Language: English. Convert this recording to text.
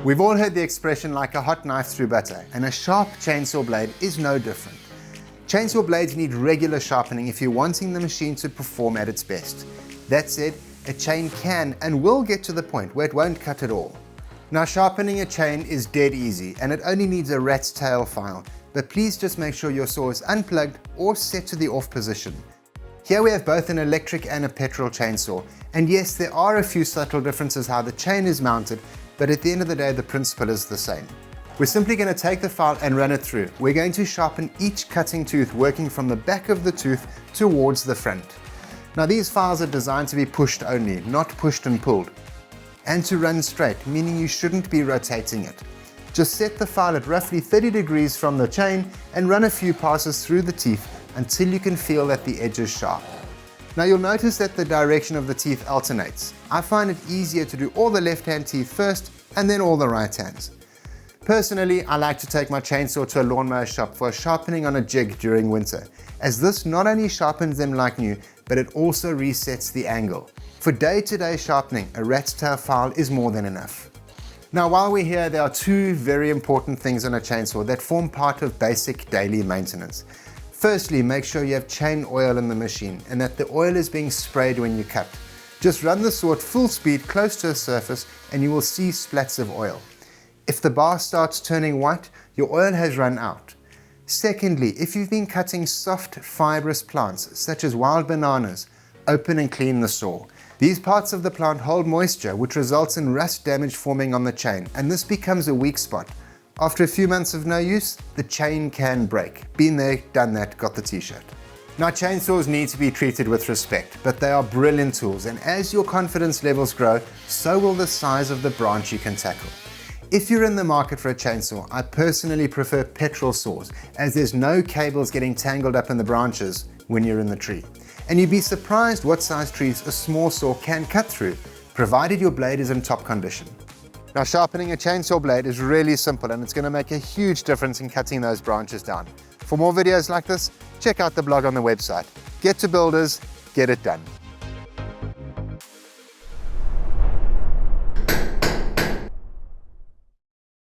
We've all heard the expression like a hot knife through butter, and a sharp chainsaw blade is no different. Chainsaw blades need regular sharpening if you're wanting the machine to perform at its best. That said, a chain can and will get to the point where it won't cut at all. Now, sharpening a chain is dead easy and it only needs a rat's tail file, but please just make sure your saw is unplugged or set to the off position. Here we have both an electric and a petrol chainsaw, and yes, there are a few subtle differences how the chain is mounted, but at the end of the day the principle is the same. We're simply going to take the file and run it through. We're going to sharpen each cutting tooth working from the back of the tooth towards the front. Now these files are designed to be pushed only, not pushed and pulled, and to run straight, meaning you shouldn't be rotating it. Just set the file at roughly 30 degrees from the chain and run a few passes through the teeth until you can feel that the edge is sharp. Now you'll notice that the direction of the teeth alternates. I find it easier to do all the left-hand teeth first and then all the right hands. Personally, I like to take my chainsaw to a lawnmower shop for a sharpening on a jig during winter, as this not only sharpens them like new, but it also resets the angle. For day-to-day sharpening, a rat's tail file is more than enough. Now while we're here, there are two very important things on a chainsaw that form part of basic daily maintenance. Firstly, make sure you have chain oil in the machine and that the oil is being sprayed when you cut. Just run the saw at full speed close to the surface and you will see splats of oil. If the bar starts turning white, your oil has run out. Secondly, if you've been cutting soft fibrous plants such as wild bananas, open and clean the saw. These parts of the plant hold moisture, which results in rust damage forming on the chain, and this becomes a weak spot. After a few months of no use, the chain can break. Been there, done that, got the t-shirt. Now chainsaws need to be treated with respect, but they are brilliant tools, and as your confidence levels grow, so will the size of the branch you can tackle. If you're in the market for a chainsaw, I personally prefer petrol saws, as there's no cables getting tangled up in the branches when you're in the tree. And you'd be surprised what size trees a small saw can cut through, provided your blade is in top condition. Now sharpening a chainsaw blade is really simple and it's going to make a huge difference in cutting those branches down. For more videos like this, check out the blog on the website. Get to builders, get it done.